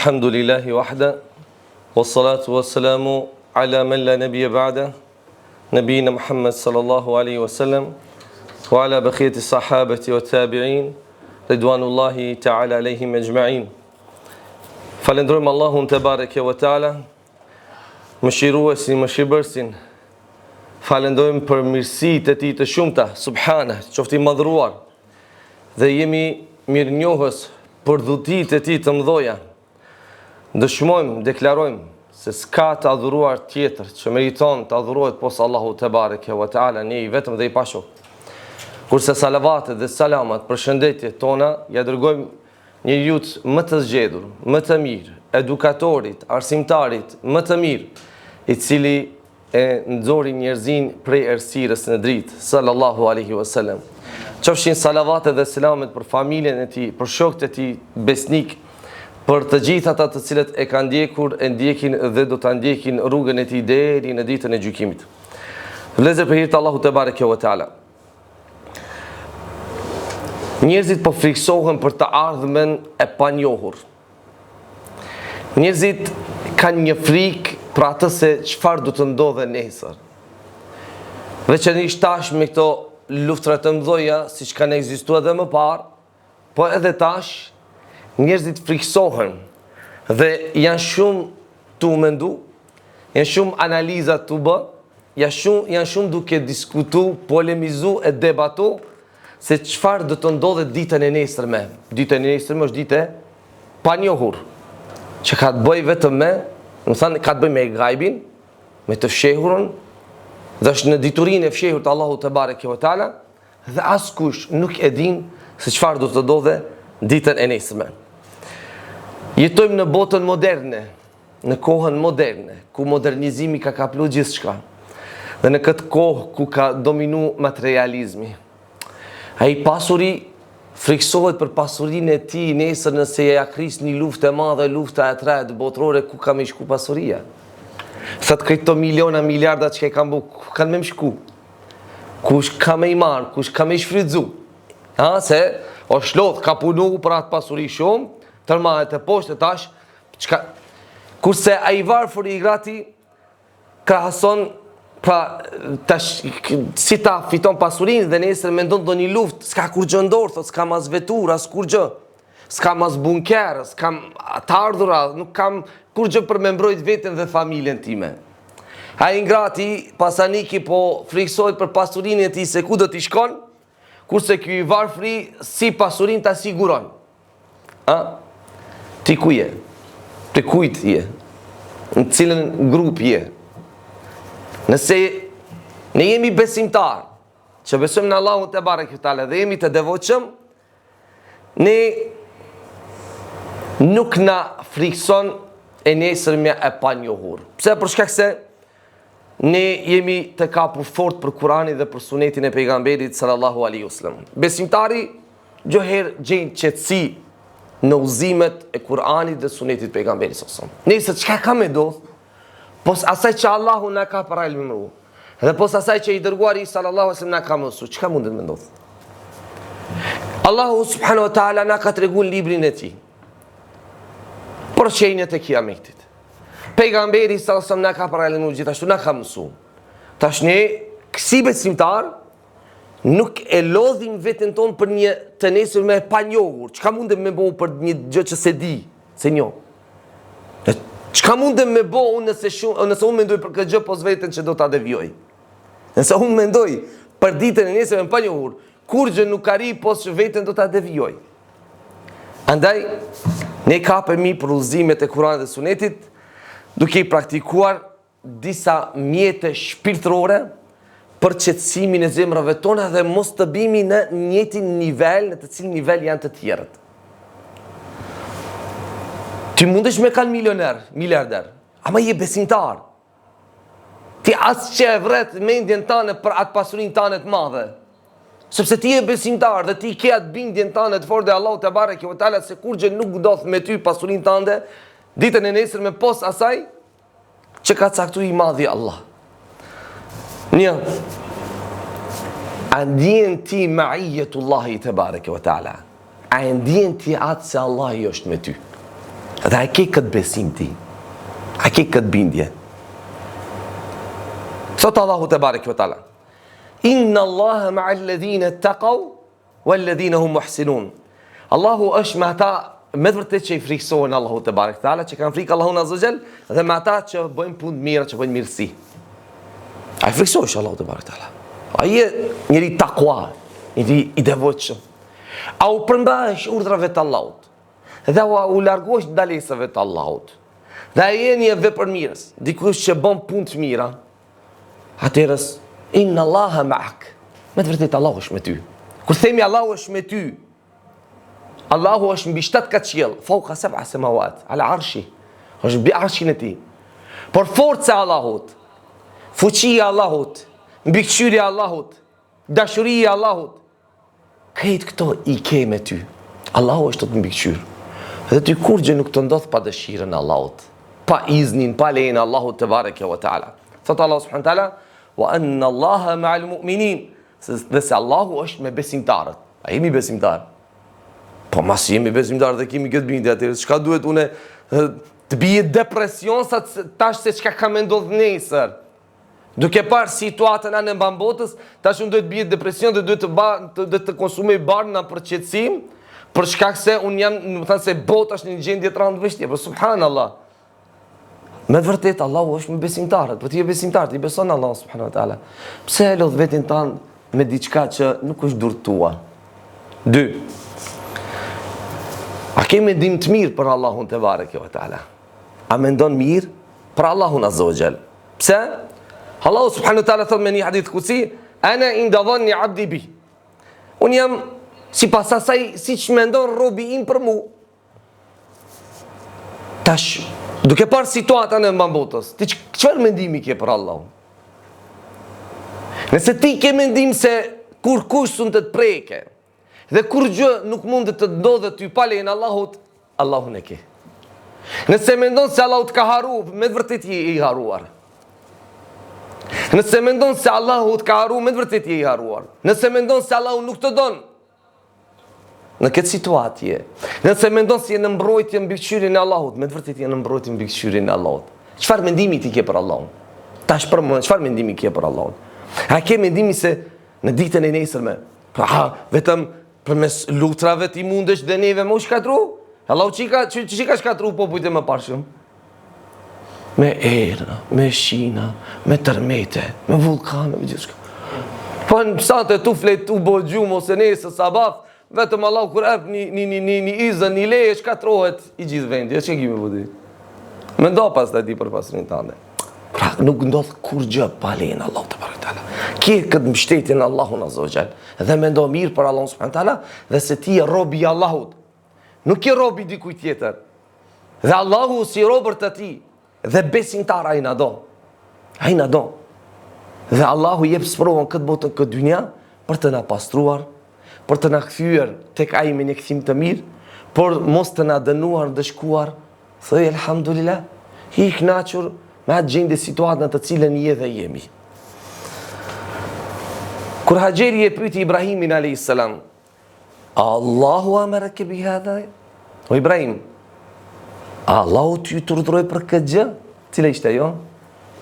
Alhamdulillahi wahda, wassalatu wassalamu ala man la nabiyya ba'da, nabiyina Muhammad sallallahu alaihi wasallam, wa ala baqiyati sahabati wa tabi'in, ridwanullahi ta'ala alaihim ajma'in. Falendrojmë Allahun te bareke wa ta'ala, mëshiruesin, mëshirbërsin. Falendrojmë për mirësitë e tij të shumta, subhana, qoftë i madhruar. Dhe jemi mirënjohës për dhutitë e tij të mëdha. Dëshmojmë, deklarojmë se s'ka të adhuruar tjetër që meriton të adhurohet posa Allahu te bareke wa ta'ala, ne i vetëm dhe i pashok. Kurse salavatet dhe salamat për shëndetjet tona ja dërgojmë njeriut më të zgjedhur, më të mirë, edukatorit, arsimtarit më të mirë, i cili e nxori njerëzin prej errësirës në dritë, sallallahu alaihi wasallam. Qofshin salavatet dhe selamet për familjen e tij, për shokët e tij besnik, për të gjithë ata të cilët e kanë ndjekur, e ndjekin dhe do ta ndjekin rrugën e tij deri në ditën e gjykimit. Vëllezër, për hir të Allahut te bareke ve teala. Njerëzit po friksohen për të ardhmen e panjohur. Njerëzit kanë një frikë për atë se çfarë do të ndodhe nesër. Veçanërisht tash me këto luftra të mëdha, siç kanë ekzistuar edhe më parë, po edhe tash njerëzit friksohen dhe janë shumë të mendu, janë shumë analiza të bë, janë shumë duke diskutu, polemizu e debatu se çfarë do të ndodhet ditën e nesërme. Ditën e nesërme është ditë panjohur, që ka të bëj vetëm me, ka të bëj me gajbin, me të fshehurën, dhe është në diturinë e fshehur të Allahut te bareke ve teala, dhe askush nuk e din se çfarë do të ndodhe ditën e nesërme. Jetojmë në botën moderne, në kohën moderne, ku modernizimi ka kaplu gjithçka. Dhe në këtë kohë ku ka dominu materializmi. Ai pasuri friksohet për pasurinë e tij nesër nëse ja kris një luftë e madhe, lufta e tretë botërore, ku ka më shku pasuria. Sa të këto miliona, miliarda që kanë bu, ku kanë më shku? Kush ka më i marr, kush ka më shfrytzu? Se o shlodh ka punu për atë pasuri shumë, tërmahet e poshtë e tash, kurse a i varfër i grati krahason, pra tash, si ta fiton pasurinë dhe nesër mendon do një luftë, s'ka kur gjë ndorë, thot, s'ka mas vetur, as kur gjë, s'ka mas bunker, s'ka të ardhura, nuk kam kur gjë për me mbrojt veten dhe familjen time. A i ngrati, pasaniki po friksojt për pasurinë e ti se ku do t'i shkon, kurse kjo i varfri si pasurinë t'a siguron. Ti ku je? Ti kujt je? Në cilën grup je? Nëse ne jemi besimtar, që besojmë në Allahun te bareke ve teala dhe jemi të devotshëm, ne nuk na frikson e nesërmja e panjohur. Pse? Për shkak se ne jemi të kapur fort për Kur'anin dhe për sunetin e pejgamberit sallallahu alaihi wasallam. Besimtari gjëherë gjen qetësi në uzimet e Kur'anit dhe sunetit pejgamberit sallallahu alaihi wasallam. Nëse çka ka më ndodh, pos asaj që Allahu na ka paralajmëruar, dhe pos asaj që i dërguari sallallahu alaihi wasallam na ka mësuar, çka mundet më ndodh? Allahu subhanahu wa taala na ka treguar librin e tij për shenjat e kiametit. Pejgamberi sallallahu alaihi wasallam na ka paralajmëruar, gjithashtu na ka mësuar. Tash ne, si besimtar, nuk e lodhim veten tonë për një të nesërme pa njohur. Çka mundem me bëu për një gjë që se di, se njoh? Çka mundem me bëu nëse unë mendoj për këtë gjë pos veten që do ta devijoj? Nëse unë mendoj për ditën e nesërme pa njohur, kur gjë nuk arri pos veten do ta devijoj. Andaj ne kapemi për udhëzimet e Kuranit dhe Sunetit, duke i praktikuar disa mjete shpirtërore për qetësimin e zemrave tona dhe mos të bimi në njëjtin nivel, në të cilin nivel janë të tjerët. Ti mundesh me kanë milioner, miliarder, ama je besimtar. Ti as që e vret mendjen tane për atë pasurinë tane të madhe. Sepse ti je besimtar dhe ti ke atë bindjen tane të fortë dhe Allahu te bareke ve teala se kur gjë nuk ndodh me ty pasurinë tande, ditën e nesërme pos asaj që ka caktuar i madhi Allah. A ndjen ti ma'iyatullahi te bareke ve teala? A ndjen ti atë se Allah i është me ty? Dhe a ke këtë besim ti, a ke këtë bindje. Sot Allahu te barek ve taala, inna Allaha ma'a alladhina ittaqaw walladhina hum muhsinun. Allahu është me ata me të vërtetë që i friksohen Allahu te barek ve taala, që kanë frikë Allahun azza xal, dhe me ata që bëjnë punë mira, që bëjnë mirësi. Ai friksohesh Allahu te barek ve taala. Ai njëri takwa, njëri i devotshëm. A u përmbahesh urdhrave të Allahut, dhe u largohesh dalesave të Allahut, dhe a je një vepërmirës, dikush që bën punë të mira, atëherës inna Allaha ma'ak. Me të vërtetë Allahu është me ty. Kur themi Allahu është me ty, Allahu është mbi 7 qiell, fawqa 7 samawat, ala arshi, është mbi arshin e tij. Por forca e Allahut, fuqia e Allahut, mbikëqyrja e Allahut, dashuria e Allahut, këtë këto i ke me ty. Allahu është të mbikëqyr. Dhe ty kur gjë nuk të ndodh pa dëshirën e Allahut, pa iznin, pa lejen e Allahut te bareke ve taala. Thot Allah subhanahu wa taala, wa anna Allaha ma'al mu'minin. Dhe se Allahu është me besimtarët. A jemi besimtar? Po mas jemi besimtar dhe kemi këtë bindje atëherë, çka duhet une të bie depresion sa tash se çka ka më ndodh nesër. Duke parë situatën anë mban botës, tash unë duhet bie depresion dhe duhet të konsumoj barna për qetësim, për shkak se unë jam, do të thënë se bota është në një gjendje të rëndësishme, por subhanallahu. Me të vërtetë Allahu është me besimtarët, po ti je besimtar, ti beson Allah subhanahu wa taala. Pse e lodh veten tan me diçka që nuk është durr tua? 2. A ke mendim të mirë për Allahun te bareke ve taala? A mendon mirë për Allahun azza wa jall? Pse? Allahu subhanahu wa taala thot me një hadith kutsi, ana inda dhanni 'abdi bi. Unë jam sipas asaj siç mendon robi im për mua. Tash duke parë situatën e mban botës, ti çfarë mendimi ke për Allahun? Nëse ti ke mendim se kur kush të preke, dhe kur gjë nuk mund të ndodhet ty pa lejen e Allahut, Allahun e ke. Nëse mendon se Allahu të ka haruar, me të vërtetë je i haruar. Nëse mendon se Allahu të ka haruar, me të vërtetë je i haruar. Nëse mendon se Allahu nuk të don, në këtë situatë, nëse mendon se je në mbrojtje mbikëqyrjen e Allahut, me të vërtetë je në mbrojtje mbikëqyrjen e Allahut. Çfarë mendimi ti ke për Allahun? Tash për më, çfarë mendimi ke për Allahun? A ke mendimi se në ditën e nesërme, vetëm përmes lutrave ti mundesh dhe neve më shkatru? Allahu çika shkatru popujt e mëparshëm? Me erë, me shina, me tërmete, me vulkane, me gjithçka. Po në sate tu flet tu bo gjumë ose nesër sabah, vetëm Allahu kur ep një izën, një leje, shkatrohet i gjithë vendi. Që kemi vëdi? Me ndo pas të di për pasrin tande. Pra, nuk ndodh kur gjë pa lejen Allahu te bareke taala. Ke këtë mbështetje në Allahun azza wa jall, dhe mendo mirë për Allahun subhanahu taala, dhe se ti je robi i Allahut. Nuk je robi i dikujt tjetër. Dhe Allahu si robër të tij, dhe besimtar ai na do. Ai na do. Dhe Allahu jep sprovën këtë botën, këtë dynja, për të na pastruar, për të na kthyer tek ai me një kthim të mirë, por mos të na dënuar, dëshkuar. Thoj elhamdulillah, i kënaqur me atë gjendje situatën në të cilën je dhe jemi. Kur Hajeri e pyeti Ibrahimin alayhis salam, Allahu amaraka bi hadha? O Ibrahim, Allahu t'ju të urdhëroi për këtë gjë? Cila ishte ajo?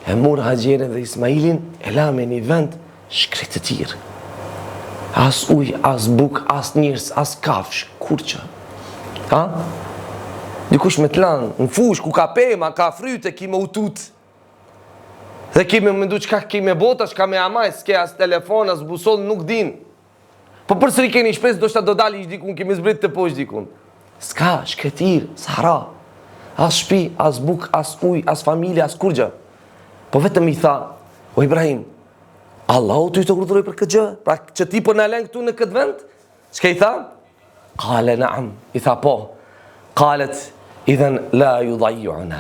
E mor Hajerin dhe Ismailin, e la me një vend shkretë të tirë. As ujë, as buk, as njerëz, as kafsh, kur që. Ha? Dikush me të lanë, në fush, ku ka pema, ka fryte, ki me utut. Dhe ki me mëndu qka ki me bota, qka me amaj, s'ke as telefon, as busol, nuk din. Po përsëri keni shpres, do shta do dali ish dikun, kemi zbrit të posh dikun. S'ka, shkretir, sahara. As shpi, as buk, as uj, as familje, as kurgja. Po vetëm i tha, o Ibrahim, Allahu të i të urdhëroj për këtë gjë? Pra që ti për në alen këtu në këtë vend? Çka i tha? Kale naam, i tha po. Kalet, idhen la ju dhajjuana.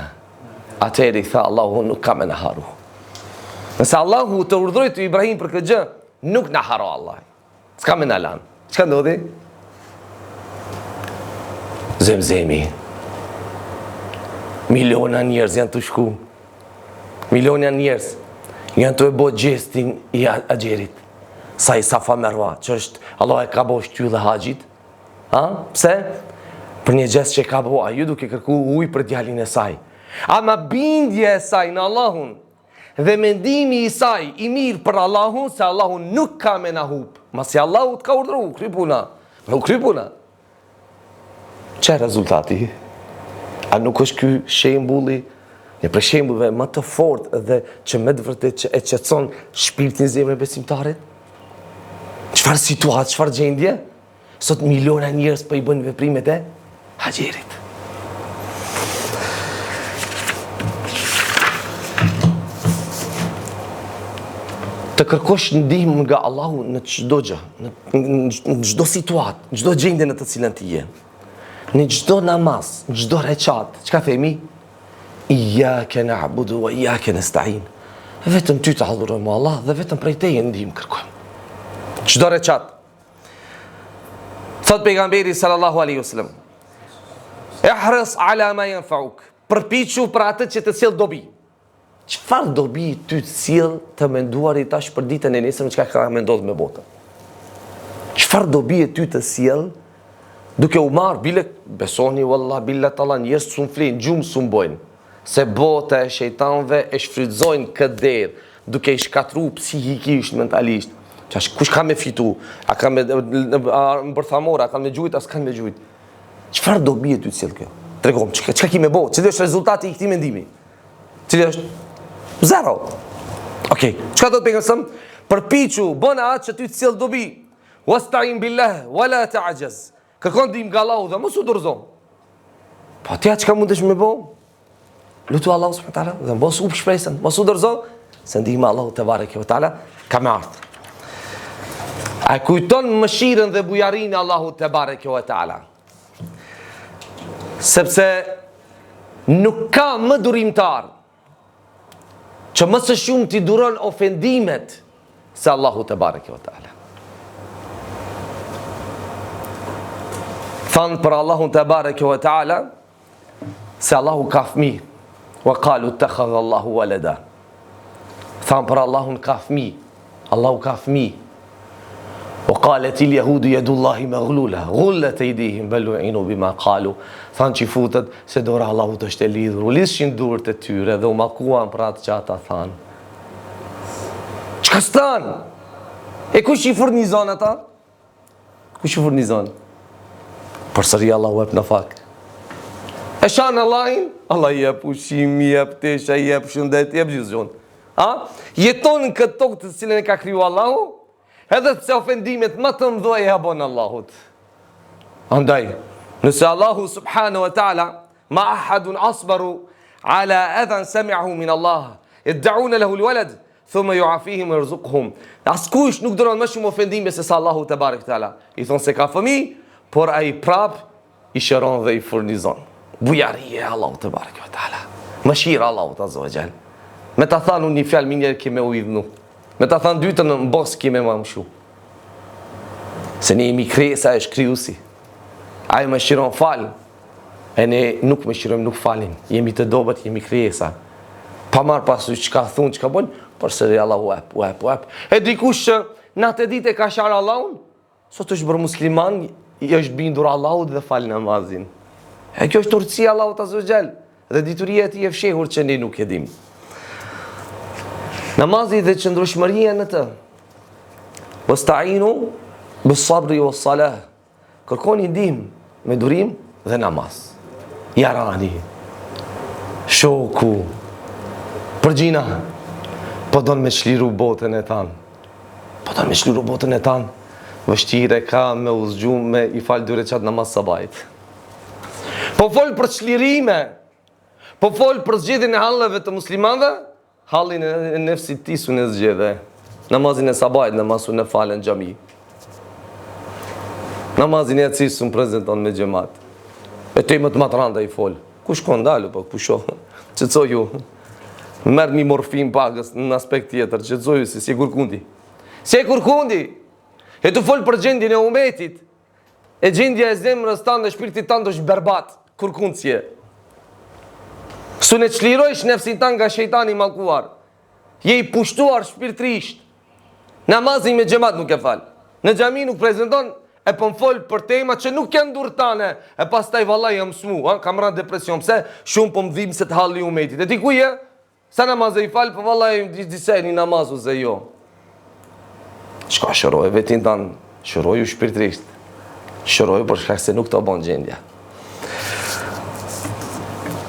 Atëri i tha, Allahu nuk ka me në haru. Nëse Allahu të urdhëroj të Ibrahim për këtë gjë, nuk në haro Allah. S'ka me në alen. Çka ndodhi? Zemzemi. Miliona njerëz janë të shku. Miliona njerëz janë të e bo gjestin i Hajerit. Sa i Safa Merwa, që është Allah e ka bo shty dhe haqit. Ha? Pse? për një gjest që ka bo, ju duke kërku ujë për djalin e saj. Ama bindje e saj në Allahun dhe mendimi i saj i mirë për Allahun, se Allahun nuk ka me na hup. Masi Allahu të ka urdhëruar, kry puna. Me u kry puna. Që rezultati? A nuk është ky shembulli, një për shembullve më të fortë dhe që me të vërtet që e qetëson shpirtin zemrën e besimtarit? Çfarë situatë, çfarë gjendje? Sot miliona njerëz po i bëjnë veprimet e Haxherit. Të kërkosh ndihmë nga Allahu në çdo gjë, në çdo situatë, në çdo gjendje në të cilën ti je. Në çdo namaz, në çdo recat, çka themi? Iyyaka na'budu wa iyyaka nasta'in. Vetëm ty të adhurojmë Allah dhe vetëm prej teje ndihmë kërkojmë. Çdo recat. Thot pejgamberi sallallahu alaihi wasallam: ihris ala ma yanfa'uk. Përpiqu për atë që të sjell dobi. Çfarë dobi ty të sjell të menduarit tash për ditën e nesërme çka ka mendodh me botën? Çfarë dobi e ty të sjell duke u marr bile besoni wallah billah Allah njerëz sun flin, gjumë sun bojnë, se bota e shejtanëve e shfrytëzojnë këtë derë duke i shkatruar psikikisht, mentalisht. Kush ka me fitu? A ka me bërthamor, a ka me gjujt, a s'ka me gjujt? Çfarë dobi e ty të sjell kjo? Tregom, çka ki me bo? Cili është rezultati i këtij mendimi? Cili është? Zero. Okej, çka do të pejgamberi? Përpiqu, bën atë që ty të sjell dobi. Wasta'in billah wala ta'jaz. Kërkon ndihmë nga Allahu dhe mos u dorëzo. Po atja çka mundesh me bë? Lutu Allahu subhanahu wa taala dhe mos u shpresën, mos u dorëzo, se ndihma Allahu te bareke ve taala ka me ardhur. A kujton mëshirën dhe bujarinë Allahu te bareke ve taala. Sepse nuk ka më durimtar që më së shumë t'i duron ofendimet se Allahu te bareke ve taala. Thanë për Allahun te bareke ve taala se Allahu ka fëmijë. Wa qalu ittakhadha Allahu walada. Thanë për Allahun ka fëmijë. Allahu ka fëmijë. وقالت اليهود يد الله مغلولة غلت أيديهم بل لعنوا بما قالوا. Thanë që i futët se dora Allahut është e lidhur, u lidhshin durët e tyre dhe u mallkuan për atë që ata thanë. Çka stan? E kush i furnizon ata? Kush i furnizon? Përsëri Allahu jep në fak. E shanë Allahin? Allah jep ushqim, jep tesha, jep shëndet, jep gjithçka. A? Jeton në këtë tokë të cilën e ka kriju Allahu? Edhe pse ofendimet më të mëdha bën Allahut. Andaj, nëse Allahu subhanahu wa ta'ala ma ahadun asbaru ala adhan sami'ahu min Allah, yad'una lahu alwalad thumma yu'afihim wa yarzuquhum. Askush nuk duron më shumë ofendime se sa Allahu te barek taala. I thon se ka fëmijë, por ai prap i shëron dhe i furnizon. Bujarie Allahu te barek taala. Mëshira Allahu azza wa jall. Me ta thanu një fjalë më njerë kime u idhnu. Me ta thanë dytën në mbos kime më mshu. Se ne jemi kresa e shkrijuesi. Ai më shiron fal. E ne nuk më shirojmë, nuk falim. Jemi të dobët, jemi kresa. Pa marr pasur çka thon, çka bën, por se Allahu ep. E dikush që natë ditë ka shar Allahun, sot është bërë musliman, i është bindur Allahut dhe fal namazin. E kjo është urtësia Allahut azza wa jall. Dhe dituria e tij e fshehur që ne nuk e dim. Namazi dhe qëndrueshmëria në të. Wasta'inu bis-sabri was-salah. Kërkoni ndihmë me durim dhe namaz. Jarani. Shoku. Përgjina. Po don me çliru botën e tan. Po don me çliru botën e tan. Vështire ka me uzgju me i fal dy recat namaz sabahit. Po fol për çlirime. Po fol për zgjedhjen e halleve të muslimanëve. Hallin e nefsit tisu në zgjedhe. Namazin e sabajt, namazun e falen gjami. Namazin e cisun prezenton me gjemat. E te më të matranda i fol. Kush kon dalu, po kusho. Qëtësoj ju. Merë një morfin pagës në aspekt tjetër. Qëtësoj ju si kurkundi. Si e kurkundi. E të fol për gjendjen e umetit. E gjendja e zemrës tanë dhe shpirtit tanë është berbat. Kurkundësje. Su ne çlirojsh nefsin tan nga shejtani mallkuar. Je i pushtuar shpirtrisht. Namazin me xhamat nuk e fal. Në xhami nuk prezanton e po më fol për tema që nuk janë durtane, e pastaj vallai jam smu, kam rënë depresion. Pse? Shumë po më dhimbë se të halli umetit. E ti ku je? Sa namaz e i fal, po vallai disa një namazu ze jo. Shka shëroj vetin tanë, shëroju shpirtrisht. Shëroju për shkak se nuk të bon gjendja.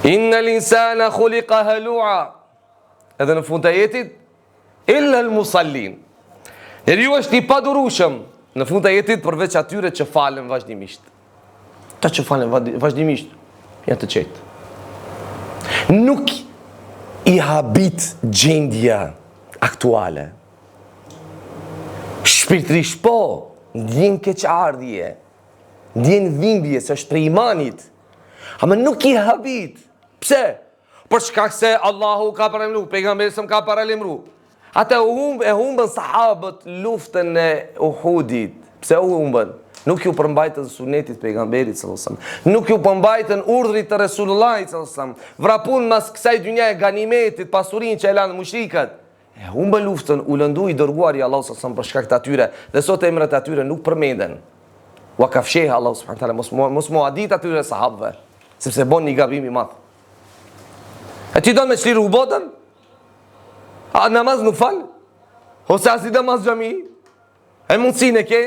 Inna l'insana khuliqa halua. Edhe në fund të jetit, illa l'musallin. Njeriu është i padurueshëm në fund të jetit përveç atyre që falen vazhdimisht. Ta që falen vazhdimisht janë të qetë. Nuk i habit gjendja aktuale. Shpirtrisht po, ndjen keqardhje, ndjen dhimbje, se është prej imanit. Ama nuk i habit. Pse? Për shkak se Allahu ka paralemru, pejgamberi sa ka paralemru. Ata e humbën sahabët luftën e Uhudit. Pse u humbën? Nuk ju përmbajtën sunetit pejgamberit sallallahu alajhi wasallam. Nuk ju përmbajtën urdhrit të Resulullahit sallallahu alajhi wasallam. Vrapun mas kësaj dynjaje ganimetit, pasurinë që e lanë mushrikët. E humbën luftën, u lëndu i dërguari Allahu sallallahu alajhi wasallam për shkak të atyre. Dhe sot emrat e atyre nuk përmenden. Wa kafsheh Allahu subhanahu wa taala mos muadit atyre sahabëve, sepse bën një gabim i madh. E ti do me çliru botën? A namaz nuk fal? Ose as i namaz xhami? E mundsinë ke?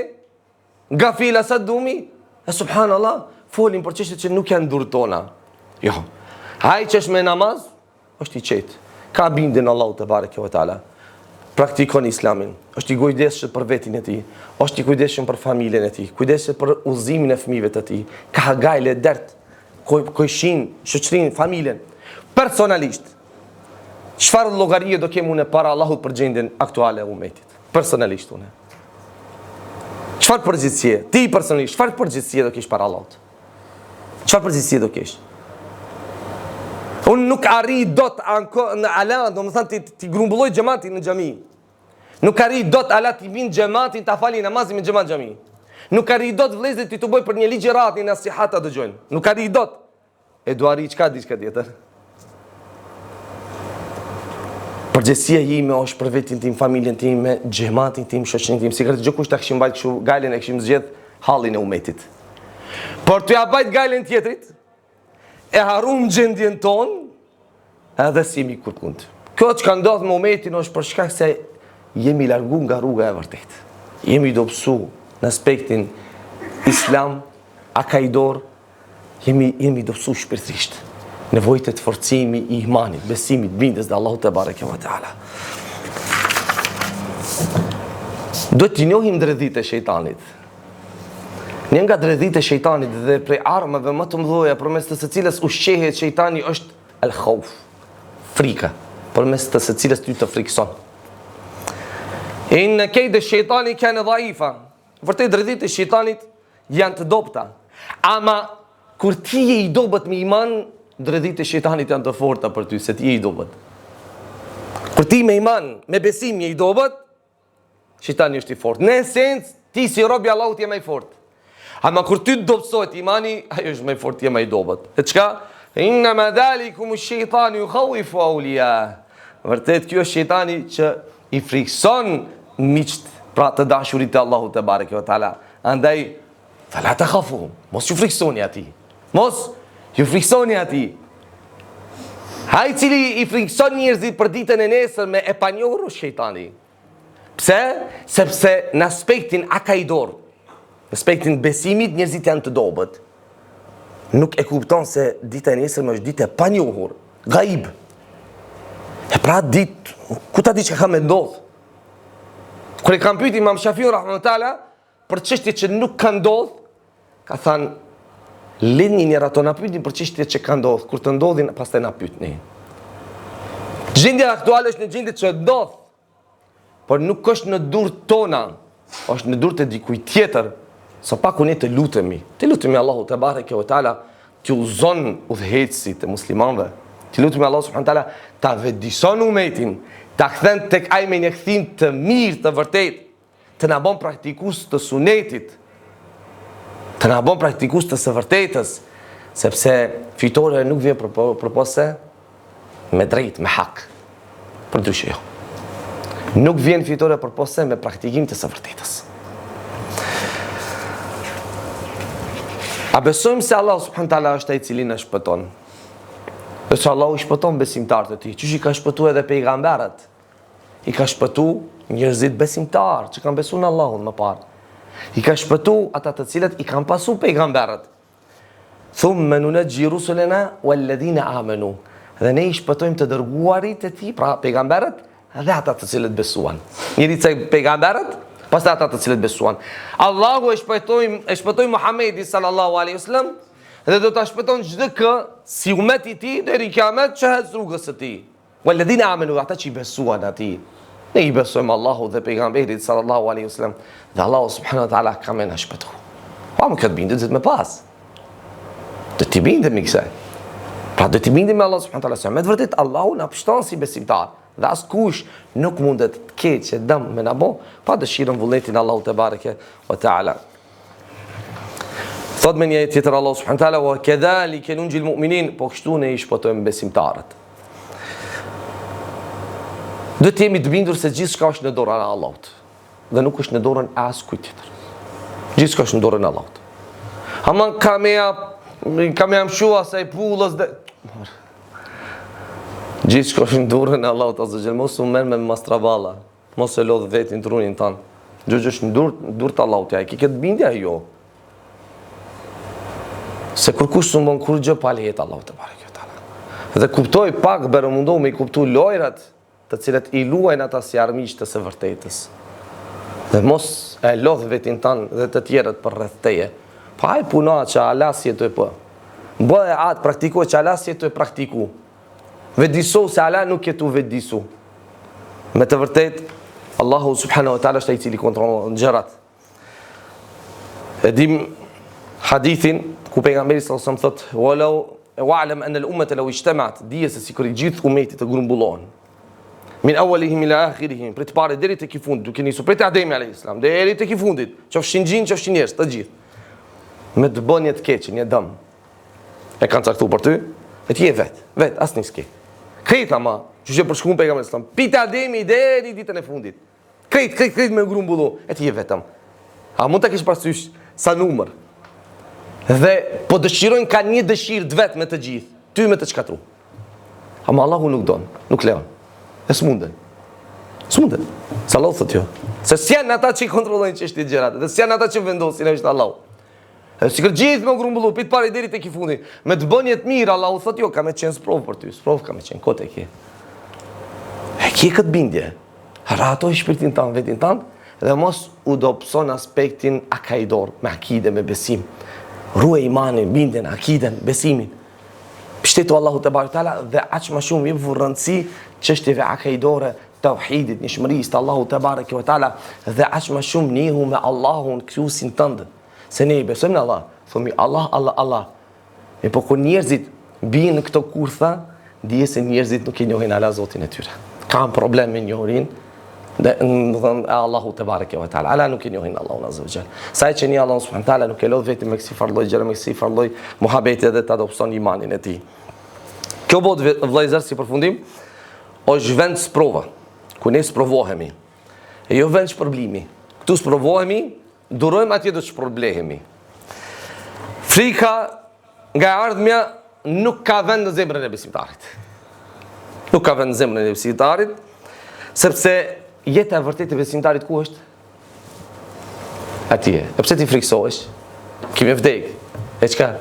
Nga fila sa dumi? E subhanallah, folin për çështje që nuk janë durr tona. Jo. Ai që është me namaz, është i qetë. Ka bindjen Allahu te bareke ve taala. Praktikon islamin. Është i kujdesshëm për vetin e tij. Është i kujdesshëm për familjen e tij. Kujdesshëm për udhëzimin e fëmijëve të tij. Ka gajle dert. Kojshin, shoqërinë, familjen. Personalisht. Çfarë llogarie do kem unë para Allahut për gjendjen aktuale e umetit? Personalisht unë. Çfarë përgjegjësie? Ti personalisht, çfarë përgjegjësie do kesh para Allahut? Çfarë përgjegjësie do kesh? Unë nuk arri dot në ala, domethënë ti grumbulloj xhamatin në xhami. Nuk arri dot ala ti vin xhamatin ta fali namazin me xhamat xhami. Nuk arri dot vëllezërit ti të bëj për një ligjërat, një nasihat ta dëgjojnë. Nuk arri dot. E do arri çka diçka tjetër. Përgjegjësia ime është për vetin tim, familjen time, xhamatin tim, shoqërinë tim. Sigurisht çdo kush ta kishim mbajt kështu galen e kishim zgjedh hallin e umetit. Por t'ja bajt galen tjetrit, e harrum gjendjen ton, edhe si mi kurkund. Kjo që ka ndodhur me umetin është për shkak se jemi largu nga rruga e vërtetë. Jemi dobësu në aspektin islam, akaidor, jemi dobësu shpirtrisht. Nevojtë të forcimi i imanit, besimit, bindjes dhe Allahu te bareke ve taala. Duhet të njohim dredhit e shejtanit. Një nga dredhit e shejtanit dhe prej armëve më të mëdha përmes të së cilës ushqehet shejtani është al-khauf, frika, përmes të së cilës ty të frikson. Inna kayda ash-shaytani kana dha'ifa. Vërtet dredhit e shejtanit janë të dobta. Ama kur ti je i dobët me iman, dredhit e shejtanit janë të forta për ty, se ti je i dobët. Kur ti me iman, me besim je i dobët, shejtani është i fortë. Në esencë, ti si robi Allahut je më i fortë. Ama kur ty dobësohet imani, ai është më i fortë, je më i dobët. E çka? Inna ma dhalikum ash-shaytanu yukhawifu awliya. Vërtet kjo është shejtani që i frikson miqt, pra të dashurit të Allahut te bareke ve taala. Andaj fala takhafu, mos ju friksoni atij. Mos ju friksoni ati. Ai cili i frikson njerëzit për ditën e nesërme e panjohur shejtani. Pse? Sepse në aspektin akaidor, në aspektin besimit njerëzit janë të dobët. Nuk e kupton se dita e nesërme është ditë e panjohur, gaib. E pra ditë, ku ta di çka ka me ndodh? Kur e kam pyet Imam Shafiu rahimahullah për çështje që nuk ka ndodh, ka thënë lini njëra to na pyetni për çështjet që ka ndodhur, kur të ndodhin pastaj na pyetni. Gjendja aktuale është në gjendje që ndodh, por nuk është në durr tona, është në durr të dikujt tjetër. Sa pak ne të lutemi. Të lutemi Allahu te bareke ve taala të uzon udhëhecësit e muslimanëve. Të lutemi Allahu subhanahu wa taala ta vëdison umetin, ta kthen tek ai me një kthim të mirë, të vërtetë, të na bën praktikues të sunetit. Të na bën praktikus të së vërtetës, sepse fitore nuk vjen përpose me drejt, me hak. Për dyshim jo. Nuk vjen fitore përpose me praktikim të së vërtetës. A besojmë se Allah subhanahu taala është ai i cili na shpëton? Përse Allah i shpëton besimtarët e tij. Qysh i ka shpëtuar edhe pejgamberët? I ka shpëtuar njerëzit besimtarë që kanë besuar në Allahun më parë. I ka shpëtuar ata të cilët i kanë pasur pejgamberët. Thumma nunajji rusulana walladhina amanu. Dhe ne i shpëtojmë të dërguarit e tij, pra pejgamberët dhe ata të cilët besuan. Njëri të pejgamberët, pastaj ata të cilët besuan. Allahu e shpëtoi Muhamedi sallallahu alaihi wasallam dhe do ta shpëton çdo kë si ummeti i tij deri në kiamet që hes rrugës së tij. Walladhina amanu, ata që i besuan atij. Ne i besojmë Allahu dhe pejgamberit sallallahu alaihi wasallam dhe Allahu subhanahu wa taala ka më na shpëtu. Pa më këtë bindet me pas. Do t'i bindemi kësaj. Pra do t'i bindemi Allah subhanahu wa taala. Me të vërtet Allahu na pështon si besimtar. Dhe askush nuk mundet të keqë dëm me na bë pa dëshirën vullnetin Allahu te bareke wa taala. Thot me një tjetër Allah subhanahu wa taala wa kadhalika nunjil mu'minin, po kështu ne i shpëtojmë besimtarët. Do të jemi të bindur se gjithçka është në dorën e Allahut dhe nuk është në dorën e askujt tjetër. Gjithçka është në dorën e Allahut. Ama kam jam shua se i pullës dhe gjithçka është në dorën e Allahut azza xhel, mos u merr me mastravalla, mos e lodh vetin trunin tan. Gjë është në dorë të Allahut, ja, ki këtë bindja jo. Se kur kush s'u mban kur gjë pa lejet Allahu te bareke taala. Dhe kuptoj pak bërë mundohu me i kuptu lojrat të cilët i luajnë ata si armiqtë të së vërtetës. Dhe mos e lodh vetin tan dhe të tjerët për rreth teje. Pa ai puna që Allah si e të po. Bëhe atë praktiko që Allah si e të praktiku. Vedisu se Allah nuk jetu vedisu. Me të vërtet, Allahu subhanahu wa ta'ala është ai i cili kontrollon gjërat. E dim hadithin ku pejgamberi sallallahu alaihi wasallam thotë: "Walau wa'lam anna al-ummata law ijtama'at", dije se sikur i gjithë ummeti të grumbullohen. Min awwalihim ila akhirihim, prej të parë deri tek i fundit, duke nisur prej Ademi alayhis salam deri tek i fundit, qofshin gjin, qofshin njerëz, të gjithë. Me të bënë një të keqë, një dëm. E kanë caktuar për ty, e ti je vet, asnjë s'ke. Krejt ama, që që përshkruan pejgamberi sallallahu alaihi wasallam, pite Ademi deri ditën e fundit. Krejt me grumbullu, e ti je vetëm. A mund ta kesh parasysh sa numër? Dhe po dëshirojnë ka një dëshirë të vetë me të gjithë, ty me të çkatru. Ama Allahu nuk don, nuk lejon. E s'munden. S'munden. Sa Allahu thotë jo. Se s'janë ata që i kontrollojnë çështjet gjërat, dhe s'janë ata që vendosin është Allahu. Si kërë gjithë me grumbullu, pitë pare i deri të ki fundi. Me të bënje të mirë, Allahu thotë jo, ka me qenë sprovë për ty. Sprovë ka me qenë, kote e kje. E kje këtë bindje. Ratoj shpirtin tanë, vetin tanë, dhe mos u dopson aspektin akaidor, me akide, me besim. Ruaj imanin, bindjen, akiden, besimin. Pështetu Allahu te barek taala dhe aq më shumë jep rëndësi çështjeve akaidore, tauhidit, nishmërisë të Allahu te barek ve taala dhe aq më shumë nihu me Allahun krijuesin tënd. Se ne i besojmë në Allah, thomi Allah. E po kur njerëzit bijnë në këto kurtha, dije se njerëzit nuk e njohin Allah Zotin e tyre. Kanë problem me njohurinë dhe Allahu te bareke ve taala. Allah nuk e njohin Allahun azza wa jall. Sa që një Allahu subhanahu taala nuk e lodh vetëm me kësi farlloj gjëra, me kësi farlloj muhabeti dhe ta adopson imanin e tij. Kjo botë vëllezër si përfundim është vend sprova, ku ne sprovohemi. E jo vend shpërblimi. Këtu sprovohemi, durojmë atje do të shpërblehemi. Frika nga ardhmja nuk ka vend në zemrën e besimtarit. Nuk ka vend në zemrën e besimtarit, sepse jeta e vërtetë e besimtarit ku është? Atje. E pse ti friksohesh? Kime vdek. E çka?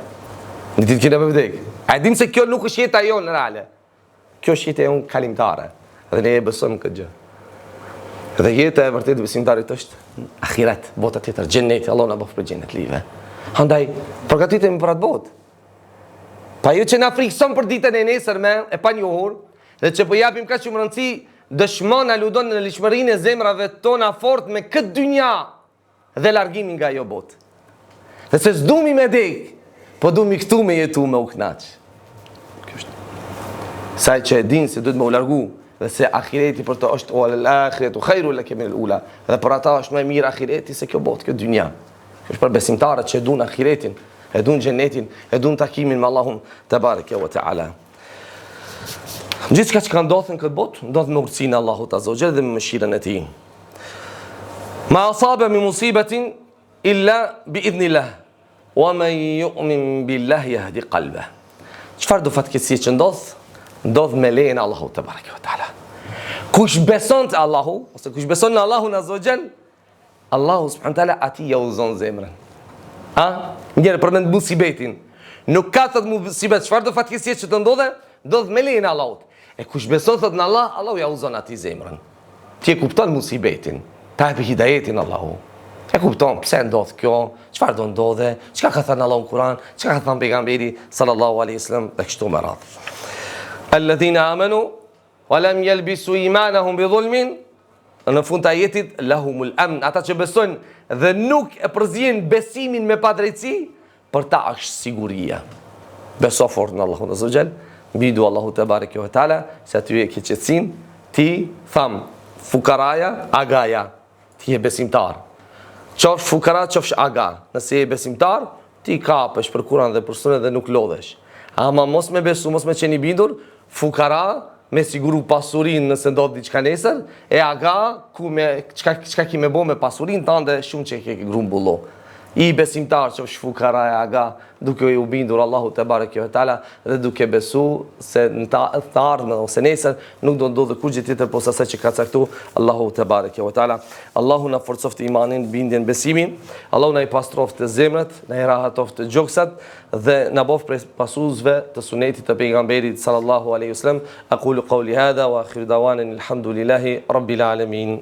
Në ditë kime vdek. A dim se kjo nuk është jeta jonë reale. Kjo është jeta jonë kalimtare. Dhe ne e besojmë këtë gjë. Dhe jeta e vërtetë e besimtarit është ahiret, bota tjetër, xheneti, Allah na bëf për xhenet live. Andaj, përgatitemi për atë botë. Pa jo që na frikson për ditën e nesërme, e panjohur, dhe që po japim kaq shumë rëndësi, dëshmon aludon në lishmërinë e zemrave tona fort me këtë dynja dhe largimin nga ajo botë. Dhe se s'dumi me dek, po dumi këtu me jetu me u knaq. Kjo është. Saj që e din se duhet me u largu, dhe se ahireti për të është al-akhiretu khairu laka min al-ula. Dhe për ata është më mirë ahireti se kjo botë, kjo dynja. Kjo është për besimtarët që e duan ahiretin, e duan xhenetin, e duan takimin me Allahun te bareke ve taala. Gjithçka që ka ndodhur në këtë botë, ndodh me urtësinë e Allahut azza wa jalla dhe me mëshirën e tij. Ma asaba min musibatin illa bi idhnillah. wa man yu'min billahi yahdi qalbah. Çfarë do fatkeqësi që ndodh me lejen e Allahut te bareke ve taala. Kush beson te Allahu, ose kush beson në Allahun azza wa jall, Allahu subhanahu wa taala ati ja uzon zemrën. Njëri përmend musibetin. Nuk ka thot musibet, çfarë do fatkeqësi që të ndodh me lejen e Allahut. E kush beson thot në Allah, Allahu ja uzon ati zemrën. Ti e kupton musibetin, ta jep hidayetin Allahu. E kupton pse ndodh kjo, çfarë do ndodhe, çka ka thënë Allahu në Kur'an, çka ka thënë pejgamberi sallallahu alaihi wasallam dhe kështu me radhë. Alladhina amanu wa lam yalbisu imanahum bi dhulmin, në fund të ajetit lahumul amn, ata që besojnë dhe nuk e përzijnë besimin me padrejtësi, për ta është siguria. Beso fort në Allahun azza wa jall, bidu Allahu te bareke ve taala, se aty e ke qetësinë, ti tham fukaraja, agaja, ti je besimtar. Qofsh fukara, qofsh aga. Nëse je besimtar, ti kapesh për Kur'an dhe për Sunet dhe nuk lodhesh. Ama mos me besu, mos me qeni bindur, fukara me siguru pasurin nëse ndodh diçka nesër, e aga ku me çka ki me bo me pasurin tande shumë që ke grumbullo. I besimtar që është fukara e aga, duke u bindur Allahu te bareke ve taala dhe duke besu se në të ardhmen ose nesër nuk do ndodhë kur gjë tjetër posa asaj që ka caktuar Allahu te bareke ve taala. Allahu na forcoft imanin, bindjen, besimin. Allahu na i pastroft të zemrat, na i rahatoft të gjoksat dhe na bof prej pasuesve të sunetit të pejgamberit sallallahu alaihi wasallam. Aqulu qawli hadha wa akhiru dawana alhamdulillahi rabbil alamin.